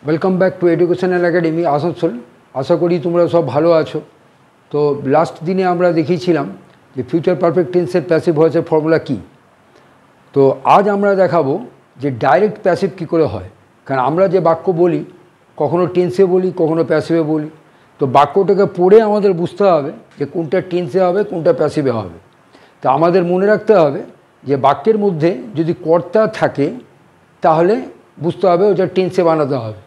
Welcome back to educational academy Asansol. আশা করি তোমরা সব ভালো আছো। তো লাস্ট দিনে আমরা দেখিয়েছিলাম যে ফিউচার পারফেক্ট টেন্সের প্যাসিভ ভয়েসের ফর্মুলা কী। তো আজ আমরা দেখাবো যে ডাইরেক্ট প্যাসিভ কী করে হয়। কারণ আমরা যে বাক্য বলি কখনো টেন্সে বলি, কখনো প্যাসিভে বলি। তো বাক্যটাকে পড়ে আমাদের বুঝতে হবে যে কোনটা টেন্সে হবে, কোনটা প্যাসিভে হবে। তো আমাদের মনে রাখতে হবে যে বাক্যের মধ্যে যদি কর্তা থাকে তাহলে বুঝতে হবে ওটা টেন্সে বানাতে হবে।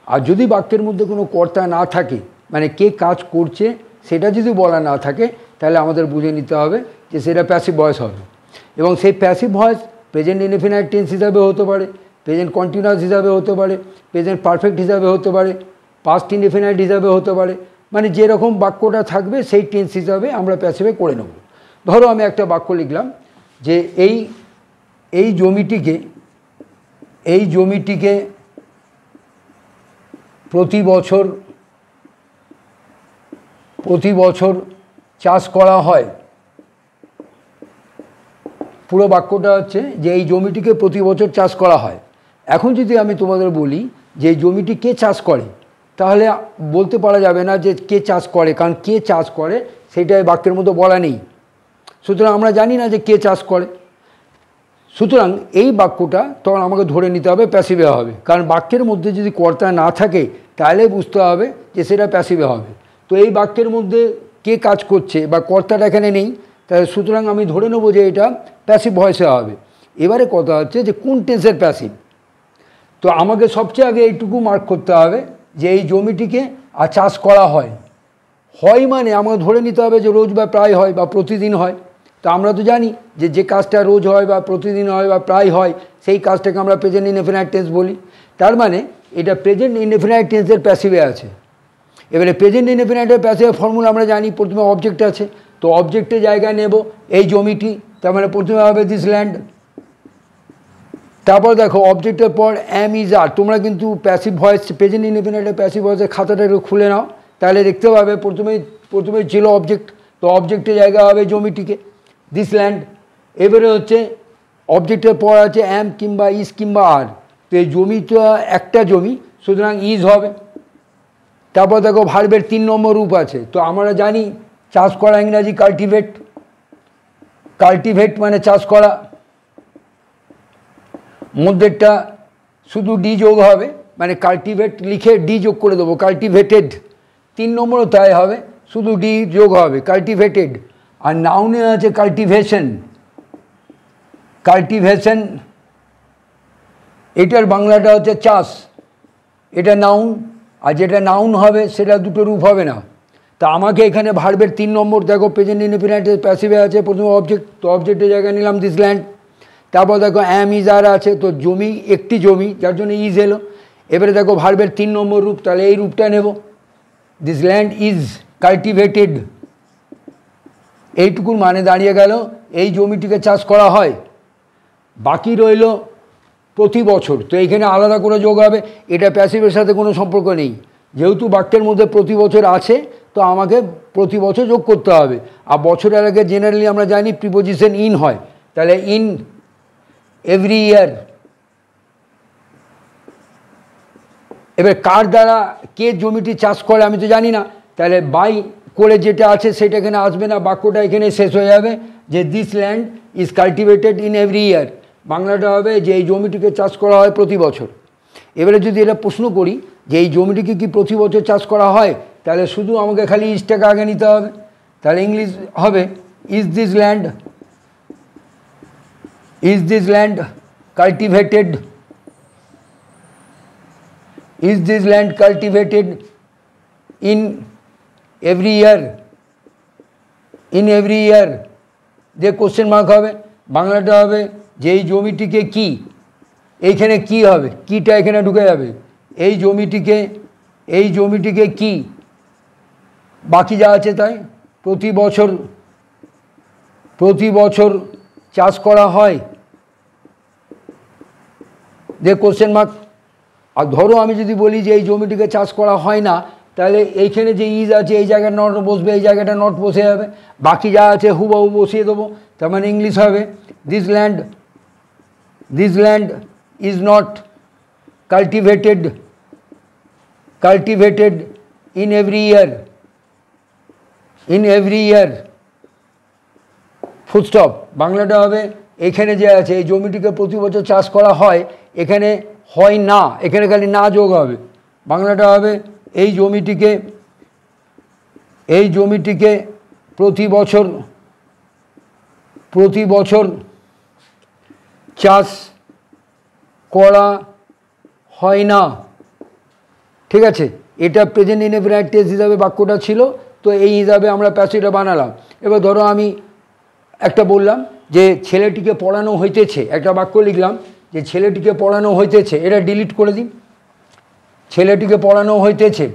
আর যদি বাক্যের মধ্যে কোনো কর্তা না থাকে, মানে কে কাজ করছে সেটা যদি বলা না থাকে, তাহলে আমাদের বুঝে নিতে হবে যে সেটা প্যাসিভ ভয়েস হবে। এবং সেই passive voice present indefinite tense হিসাবে হতে পারে, প্রেজেন্ট কন্টিনিউয়াস হিসাবে হতে পারে, প্রেজেন্ট পারফেক্ট হিসাবে হতে পারে, পাস্ট ইনডেফিনাইট হিসাবে হতে পারে। মানে যেরকম বাক্যটা থাকবে সেই টেন্স হিসাবে আমরা প্যাসিভে করে নেব। ধরো আমি একটা বাক্য লিখলাম যে এই জমিটিকে প্রতি বছর চাষ করা হয়। পুরো বাক্যটা হচ্ছে যে এই জমিটিকে প্রতি বছর চাষ করা হয়। এখন যদি আমি তোমাদের বলি যে এই জমিটি কে চাষ করে, তাহলে বলতে পারা যাবে না যে কে চাষ করে, কারণ কে চাষ করে সেটা বাক্যের মধ্যে বলা নেই। সুতরাং আমরা জানি না যে কে চাষ করে। সুতরাং এই বাক্যটা তখন আমাকে ধরে নিতে হবে প্যাসিভে হবে, কারণ বাক্যের মধ্যে যদি কর্তা না থাকে তাহলে বুঝতে হবে যে সেটা প্যাসিভে হবে। তো এই বাক্যের মধ্যে কে কাজ করছে বা কর্তাটা এখানে নেই, তাহলে সুতরাং আমি ধরে নেব যে এটা প্যাসিভ ভয়েসে হবে। এবারে কথা হচ্ছে যে কোন টেন্সের প্যাসিভ। তো আমাকে সবচেয়ে আগে এইটুকু মার্ক করতে হবে যে এই জমিটিকে চাষ করা হয়। হয় মানে আমাকে ধরে নিতে হবে যে রোজ বা প্রায় হয় বা প্রতিদিন হয়। তো আমরা তো জানি যে কাজটা রোজ হয় বা প্রতিদিন হয় বা প্রায় হয় সেই কাজটাকে আমরা প্রেজেন্ট ইনডেফিনাইট টেন্স বলি। তার মানে এটা প্রেজেন্ট ইনডেফিনাইট টেন্সের প্যাসিভে আছে। এবারে প্রেজেন্ট ইনডেফিনাইটের প্যাসিভের ফর্মুলা আমরা জানি, প্রথমে অবজেক্ট আছে, তো অবজেক্টের জায়গায় নেব এই জমিটি, তার মানে প্রথমে হবে দিস ল্যান্ড। তারপর দেখো অবজেক্টের পর অ্যাম ইজ আর। তোমরা কিন্তু প্যাসিভ ভয়েস প্রেজেন্ট ইনডেফিনাইটের প্যাসিভ ভয়েসের খাতাটা একটু খুলে নাও, তাহলে দেখতে পাবে প্রথমে ছিল অবজেক্ট, তো অবজেক্টের জায়গা হবে জমিটিকে দিস ল্যান্ড। এবারে হচ্ছে অবজেক্টের পর আছে অ্যাম কিংবা ইজ কিংবা আর। তো এই জমিটা একটা জমি, সুতরাং ইজ হবে। তারপর দেখো ভার্বের 3 নম্বর রূপ আছে। তো আমরা জানি চাষ করা ইংরাজি কাল্টিভেট মানে চাষ করা। মধ্যেরটা শুধু ডি যোগ হবে, মানে কাল্টিভেট লিখে ডি যোগ করে দেবো, কাল্টিভেটেড। 3 নম্বরও তাই হবে, শুধু ডি যোগ হবে, কাল্টিভেটেড। আর নাউনে আছে কাল্টিভেশন, এটার বাংলাটা হচ্ছে চাষ। এটা নাউন, আর যেটা নাউন হবে সেটা দুটো রূপ হবে না। তা আমাকে এখানে ভার্বের 3 নম্বর দেখো প্রেজেন্ট ইনডেফিনাইটের প্যাসিভে আছে, প্রথমে অবজেক্ট, তো অবজেক্টের জায়গায় নিলাম দিস ল্যান্ড। তারপর দেখো অ্যাম ইজ আর আছে, তো জমি একটি জমি, যার জন্য ইজ এলো। এবারে দেখো ভার্বের 3 নম্বর রূপ, তাহলে এই রূপটা নেব, দিস ল্যান্ড ইজ কাল্টিভেটেড। এইটুকুর মানে দাঁড়িয়ে গেল এই জমিটিকে চাষ করা হয়। বাকি রইল প্রতি বছর, তো এইখানে আলাদা করে যোগ হবে, এটা প্যাসিভের সাথে কোনো সম্পর্ক নেই। যেহেতু বাক্যের মধ্যে প্রতি বছর আছে, তো আমাকে প্রতি বছর যোগ করতে হবে। আর বছরের আগে জেনারেলি আমরা জানি প্রিপোজিশন ইন হয়, তাহলে ইন এভরি ইয়ার। এবার কার দ্বারা কে জমিটি চাষ করে আমি তো জানি না, তাহলে বাই করে যেটা আছে সেটা এখানে আসবে না, বাক্যটা এখানে শেষ হয়ে যাবে যে this land is cultivated in every year. বাংলাটা হবে যে এই জমিটিকে চাষ করা হয় প্রতি বছর। এবারে যদি এটা প্রশ্ন করি যে এই জমিটিকে কি প্রতি বছর চাষ করা হয়, তাহলে শুধু আমাকে খালি ইজটাকে আগে নিতে হবে। তাহলে ইংলিশ হবে is this land cultivated, is this land cultivated in every year. যে কোশ্চেন মার্ক হবে, বাংলাটা হবে যে এই জমিটিকে কি, এইখানে কি হবে, কিটা এখানে ঢুকে যাবে, এই জমিটিকে কি, বাকি যা আছে তাই, প্রতি বছর চাষ করা হয়, যে কোশ্চেন মার্ক। আর ধরো আমি যদি বলি যে এই জমিটিকে চাষ করা হয় না, তাহলে এইখানে যে ইজ আছে এই জায়গায় নট বসবে, এই জায়গাটা নট বসে যাবে, বাকি যা আছে হুবহু বসিয়ে দেবো। তার মানে ইংলিশ হবে this land is not cultivated cultivated in every year, in every year, full stop. বাংলাটা হবে এখানে যে আছে এই জমিটিকে প্রতি বছর চাষ করা হয়, এখানে হয় না, এখানে খালি না যোগ হবে। বাংলাটা হবে এই জমিটিকে প্রতি বছর চাষ করা হয় না। ঠিক আছে, এটা প্রেজেন্ট ইনডেফিনাইট টেন্স হিসাবে বাক্যটা ছিল, তো এই হিসাবে আমরা প্যাসেজটা বানালাম। এবার ধরো আমি একটা বললাম যে ছেলেটিকে পড়ানো হইতেছে, একটা বাক্য লিখলাম যে ছেলেটিকে পড়ানো হইতেছে, এটা ডিলিট করে দিই। ছেলেটিকে পড়ানো হইতেছে,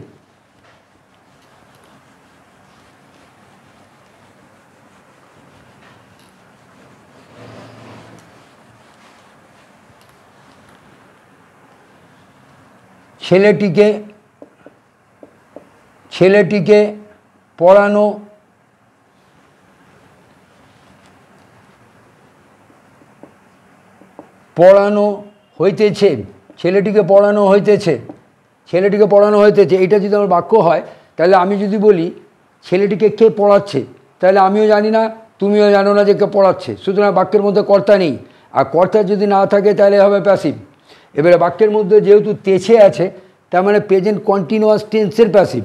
ছেলেটিকে পড়ানো হইতেছে, ছেলেটিকে পড়ানো হইতেছে, ছেলেটিকে পড়ানো হইতেছে। এইটা যদি আমার বাক্য হয়, তাহলে আমি যদি বলি ছেলেটিকে কে পড়াচ্ছে, তাহলে আমিও জানি না, তুমিও জানো না যে কে পড়াচ্ছে, সুতরাং বাক্যের মধ্যে কর্তা নেই। আর কর্তা যদি না থাকে তাহলে হবে প্যাসিভ। এবারে বাক্যের মধ্যে যেহেতু তেছে আছে, তার মানে প্রেজেন্ট কন্টিনিউয়াস টেন্সের প্যাসিভ।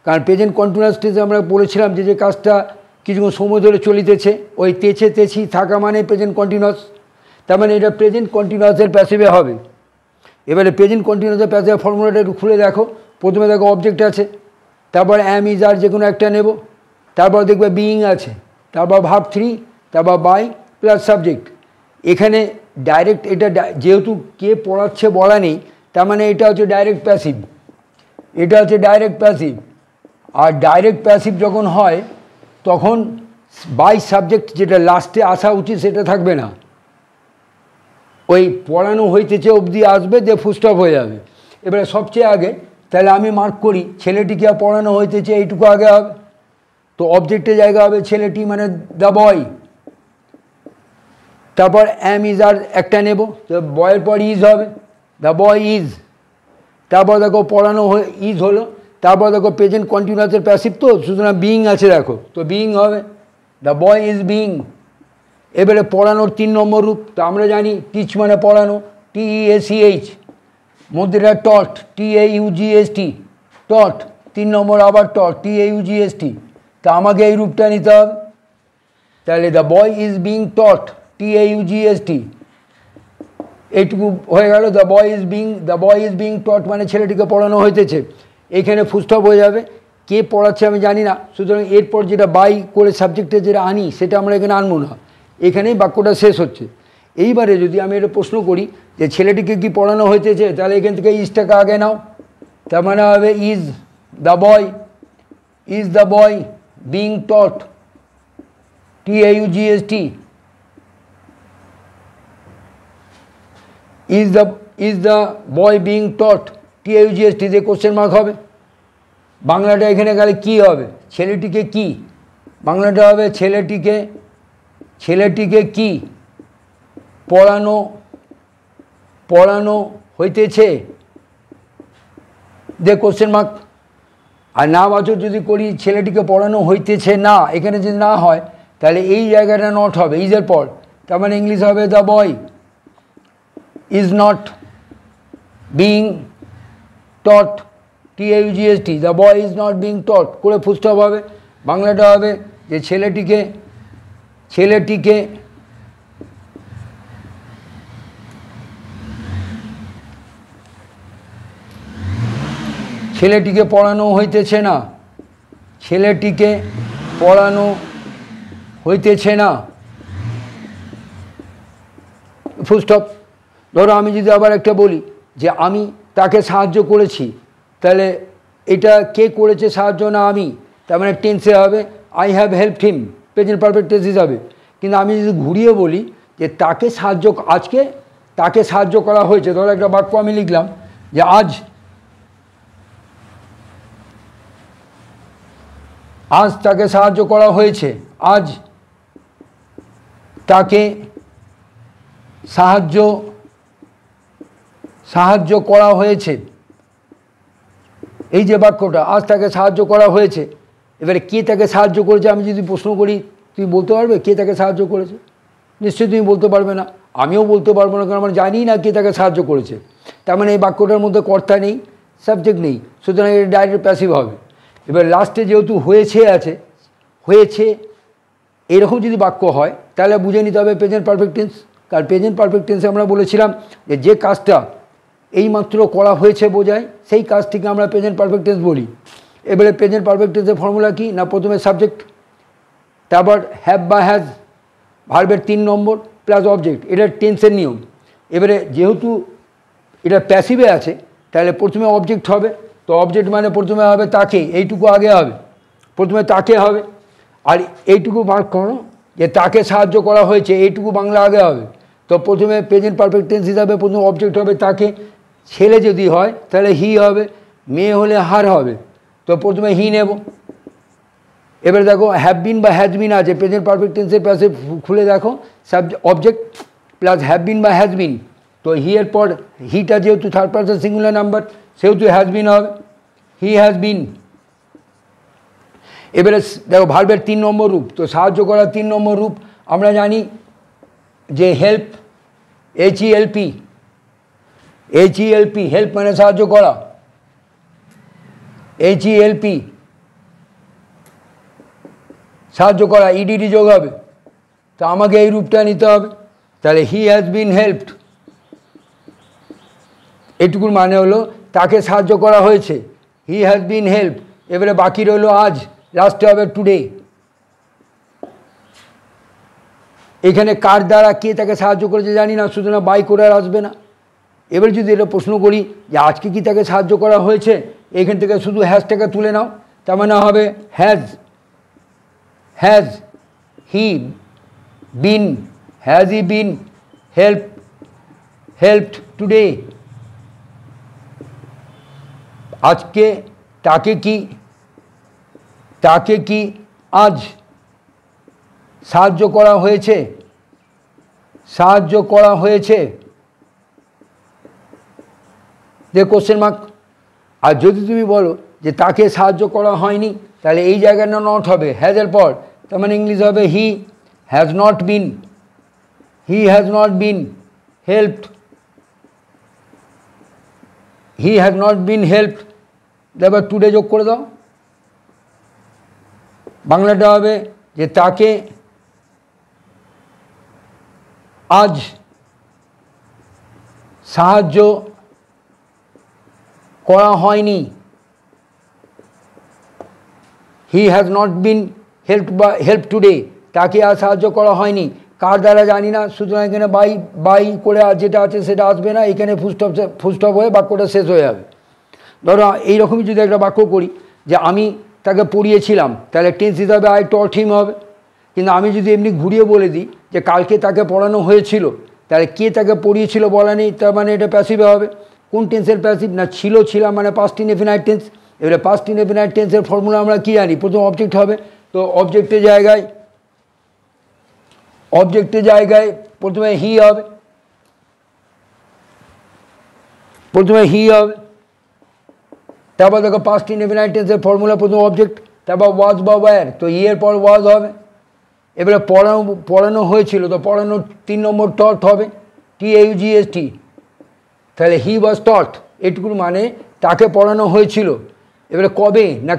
কারণ প্রেজেন্ট কন্টিনিউয়াস টেন্সে আমরা বলেছিলাম যে কাজটা কিছুক্ষণ সময় ধরে চলিতেছে, ওই তেছি থাকা মানে প্রেজেন্ট কন্টিনিউয়াস, তার মানে এটা প্রেজেন্ট কন্টিনিউয়াসের প্যাসিভে হবে। এবারে প্রেজেন্ট কন্টিনিউয়াসের প্যাসিভের ফর্মুলাটা একটু খুলে দেখো। প্রথমে দেখো অবজেক্ট আছে, তারপর অ্যাম ইজ আর যে কোনো একটা নেব, তারপর দেখবে বিইং আছে, তারপর ভার্ব 3, তারপর বাই প্লাস সাবজেক্ট। এখানে ডাইরেক্ট এটা যেহেতু কে পড়াচ্ছে বলা নেই, তার মানে এটা হচ্ছে ডাইরেক্ট প্যাসিভ, এটা হচ্ছে ডাইরেক্ট প্যাসিভ। আর ডাইরেক্ট প্যাসিভ যখন হয় তখন বাই সাবজেক্ট যেটা লাস্টে আসা উচিত সেটা থাকবে না, ওই পড়ানো হইতেছে অবধি আসবে, দিয়ে ফুলস্টপ হয়ে যাবে। এবারে সবচেয়ে আগে তাহলে আমি মার্ক করি ছেলেটিকে পড়ানো হইতেছে, এইটুকু আগে হবে, তো অবজেক্টের জায়গা হবে ছেলেটি মানে দ্য বয়, তারপর অ্যাম ইজ আর একটা নেব, তো বয়ের পর ইজ হবে, দ্য বয় ইজ, তারপর দেখো পড়ানো ইজ হলো, তারপর দেখো প্রেজেন্ট কন্টিনিউয়াসের প্যাসিভ, তো সুতরাং বিইং আছে দেখো, তো বিইং হবে, দ্য বয় ইজ বিইং। এবারে পড়ানোর 3 নম্বর রূপ, তো আমরা জানি টিচ মানে পড়ানো, TEACH, মধ্যেটা টট, TAUGST, টট, 3 নম্বর আবার টট, TAUGST। তা আমাকে এই রূপটা নিতে হবে, তাহলে the boy is being taught, TAUGST, এইটুকু হয়ে গেল। দ্য বয় ইজ বিইং টট মানে ছেলেটিকে পড়ানো হইতেছে, এখানে ফুলস্টপ হয়ে যাবে। কে পড়াচ্ছে আমি জানি না, সুতরাং এরপর যেটা বাই করে সাবজেক্টে যেটা আনি সেটা আমরা এখানে আনবো না, এখানেই বাক্যটা শেষ হচ্ছে। এইবারে যদি আমি এটা প্রশ্ন করি যে ছেলেটিকে কি পড়ানো হইতেছে, তাহলে এখান থেকে ইজটাকে আগে নাও, তার মানে হবে is the boy being taught, TAUGST, is the boy being taught, TAUGST দিয়ে কোশ্চেন মার্ক হবে। বাংলাটা এখানে গেলে কি হবে, ছেলেটিকে কি, বাংলাটা হবে ছেলেটিকে কি পড়ানো হইতেছে দে কোশ্চেন মার্ক। আর না বাচক যদি করি ছেলেটিকে পড়ানো হইতেছে না, এখানে যদি না হয় তাহলে এই জায়গাটা নট হবে ইজের পর, তার মানে ইংলিশ হবে the boy is not being taught, TAUGST, the boy is not being taught করে ফুলস্টপ হবে। বাংলাটা হবে যে ছেলেটিকে পড়ানো হইতেছে না, ছেলেটিকে পড়ানো হইতেছে না, ফুলস্টপ। ধরো আমি যদি আবার একটা বলি যে আমি তাকে সাহায্য করেছি, তাহলে এটা কে করেছে সাহায্য না আমি, তার মানে টেন্সে হবে I have helped him, present perfect tense হিসাবে। কিন্তু আমি যদি ঘুরিয়ে বলি যে আজকে তাকে সাহায্য করা হয়েছে, ধরো একটা বাক্য আমি লিখলাম যে আজ তাকে সাহায্য করা হয়েছে, আজ তাকে সাহায্য করা হয়েছে, এই যে বাক্যটা, আজ তাকে সাহায্য করা হয়েছে, এবারে কে তাকে সাহায্য করেছে আমি যদি প্রশ্ন করি, তুমি বলতে পারবে কে তাকে সাহায্য করেছে? নিশ্চয়ই তুমি বলতে পারবে না, আমিও বলতে পারবো না, কারণ আমরা জানি না কে তাকে সাহায্য করেছে। তার মানে এই বাক্যটার মধ্যে কর্তা নেই, সাবজেক্ট নেই, সুতরাং এটা ডাইরেক্ট প্যাসিভ হবে। এবার লাস্টে যেহেতু হয়েছে আছে, হয়েছে এরকম যদি বাক্য হয় তাহলে বুঝে নিতে হবে প্রেজেন্ট পারফেক্ট টেন্স। কারণ প্রেজেন্ট পারফেক্ট টেন্সে আমরা বলেছিলাম যে কাজটা এইমাত্র করা হয়েছে বোঝায়, সেই কাজটিকে আমরা প্রেজেন্ট পারফেক্ট টেন্স বলি। এবারে প্রেজেন্ট পারফেক্ট টেন্সের ফর্মুলা কি না, প্রথমে সাবজেক্ট, তারপর হ্যাভ বা হ্যাজ, ভার্বের 3 নম্বর প্লাস অবজেক্ট, এটা টেন্সের নিয়ম। এবারে যেহেতু এটা প্যাসিভে আছে তাহলে প্রথমে অবজেক্ট হবে, তো অবজেক্ট মানে প্রথমে হবে তাকে, এইটুকু আগে হবে, প্রথমে তাকে হবে। আর এইটুকু মার্ক করো যে তাকে সাহায্য করা হয়েছে, এইটুকু বাংলা আগে হবে। তো প্রথমে প্রেজেন্ট পারফেক্ট টেন্স হিসাবে প্রথমে অবজেক্ট হবে তাকে, ছেলে যদি হয় তাহলে হি হবে, মেয়ে হলে হার হবে, তো প্রথমে হি নেব। এবারে দেখো হ্যাভ বিন বা হ্যাজ বিন আছে, প্রেজেন্ট পারফেক্ট টেন্সের পাশে খুলে দেখো অবজেক্ট প্লাস হ্যাভ বিন বা হ্যাজ বিন, তো হি এর পর হিটা যেহেতু থার্ড পারসন সিঙ্গুলার নাম্বার সেহেতু হ্যাজ বিন হবে, হি হ্যাজ বিন। এবারে দেখো ভার্বের 3 নম্বর রূপ, তো সাহায্য করার 3 নম্বর রূপ আমরা জানি যে হেল্প, HELP, হেল্প মানে সাহায্য করা, HELP সাহায্য করা, EDD যোগ হবে, তো আমাকে এই রূপটা নিতে হবে। তাহলে হি হ্যাজ বিন হেল্পড, এটুকুর মানে হলো তাকে সাহায্য করা হয়েছে, হি হ্যাজ বিন হেল্প। এবারে বাকি রইল আজ, লাস্টে হবে টুডে। এখানে কার দ্বারা কে তাকে সাহায্য করেছে জানি না, সুতরাং বাই করে আর আসবে না। এবার যদি এটা প্রশ্ন করি যে আজকে কি তাকে সাহায্য করা হয়েছে, এখান থেকে শুধু হ্যাজটাকে তুলে নাও, তার মানে হবে has he been, has he been helped today. আজকে তাকে কি আজ সাহায্য করা হয়েছে, যে কোশ্চেন মার্ক। আর যদি তুমি বলো যে তাকে সাহায্য করা হয়নি, তাহলে এই জায়গাটা নট হবে হ্যাজের পর, তার মানে ইংলিশ হবে he has not been helped, এবার টুডে যোগ করে দাও, বাংলাটা হবে যে তাকে আজ সাহায্য করা হয়নি, he has not been help today, তাকে আজ সাহায্য করা হয়নি। কার দ্বারা জানি না, সুতরাং এখানে বাই করে আর যেটা আছে সেটা আসবে না, এখানে ফুলস্টপ হয়ে বাক্যটা শেষ হয়ে যাবে। ধরো এইরকমই যদি একটা বাক্য করি যে আমি তাকে পড়িয়েছিলাম, তাহলে টেন্স হিসাবে আই টট হিম হবে। কিন্তু আমি যদি এমনি ঘুরিয়ে বলে দিই যে কালকে তাকে পড়ানো হয়েছিল, তাহলে কে তাকে পড়িয়েছিল বলা নেই, তার মানে এটা প্যাসিভে হবে। কোন টেন্সের প্যাসিভ না, ছিলাম মানে পাস্ট ইনডেফিনাইট টেন্স। এবারে পাস্ট ইনডেফিনাইট টেন্সের ফর্মুলা আমরা কী জানি, প্রথম অবজেক্ট হবে, তো অবজেক্টের জায়গায় প্রথমে হি হবে, তারপর দেখো পাস্ট ইনডেফিনাইট টেন্সের ফর্মুলা প্রথম অবজেক্ট, তারপর ওয়াজ বা ওয়্যার, তো হি এর পর ওয়াজ হবে। এবারে পড়ানো হয়েছিল, তো পড়ানো 3 নম্বর টট হবে, TAUGHT, তাহলে হি ওয়াজ টট, এটুকুর মানে তাকে পড়ানো হয়েছিল। এবারে কবে না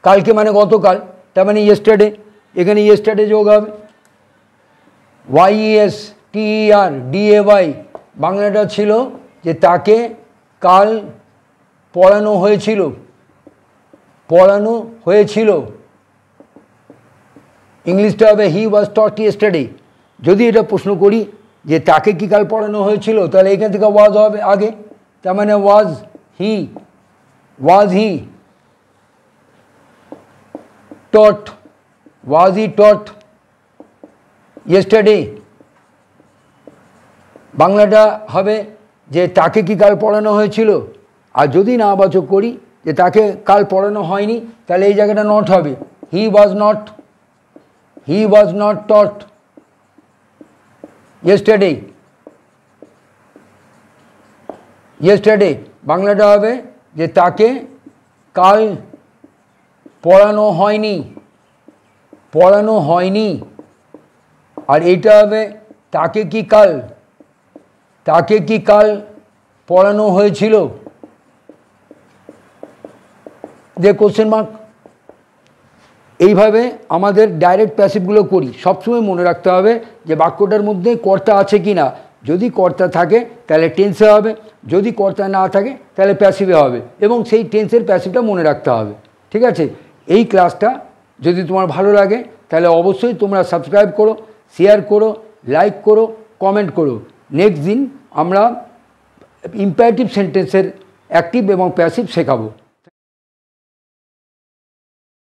কালকে মানে গতকাল, তার মানে ইয়েস্টারডে, এখানে ইয়েস্টারডে যোগ হবে, YESTERDAY, বাংলাটা ছিল যে তাকে কাল পড়ানো হয়েছিল, ইংলিশটা হবে হি ওয়াজ টট ইয়েস্টারডে। যদি এটা প্রশ্ন করি যে তাকে কি কাল পড়ানো হয়েছিল, তাহলে এখান থেকে ওয়াজ হবে আগে, তার মানে ওয়াজ হি টট ইয়েস্টারডে। বাংলাটা হবে যে তাকে কি কাল পড়ানো হয়েছিল। আর যদি নাবাচক করি যে তাকে কাল পড়ানো হয়নি, তাহলে এই জায়গাটা নট হবে, হি ওয়াজ নট টট ইয়েস্টারডে। বাংলাটা হবে যে তাকে কাল পড়ানো হয়নি, পড়ানো হয়নি। আর এইটা হবে তাকে কি কাল, তাকে কি কাল পড়ানো হয়েছিল, যে কোশ্চেন মার্ক। এইভাবে আমাদের ডাইরেক্ট প্যাসিভগুলো করি। সবসময় মনে রাখতে হবে যে বাক্যটার মধ্যে কর্তা আছে কি না। যদি কর্তা থাকে তাহলে টেন্সে হবে, যদি কর্তা না থাকে তাহলে প্যাসিভে হবে, এবং সেই টেন্সের প্যাসিভটা মনে রাখতে হবে। ঠিক আছে? এই ক্লাসটা যদি তোমার ভালো লাগে তাহলে অবশ্যই তোমরা সাবস্ক্রাইব করো, শেয়ার করো, লাইক করো, কমেন্ট করো। নেক্সট দিন আমরা ইম্পারেটিভ সেন্টেন্সের অ্যাক্টিভ এবং প্যাসিভ শেখাবো।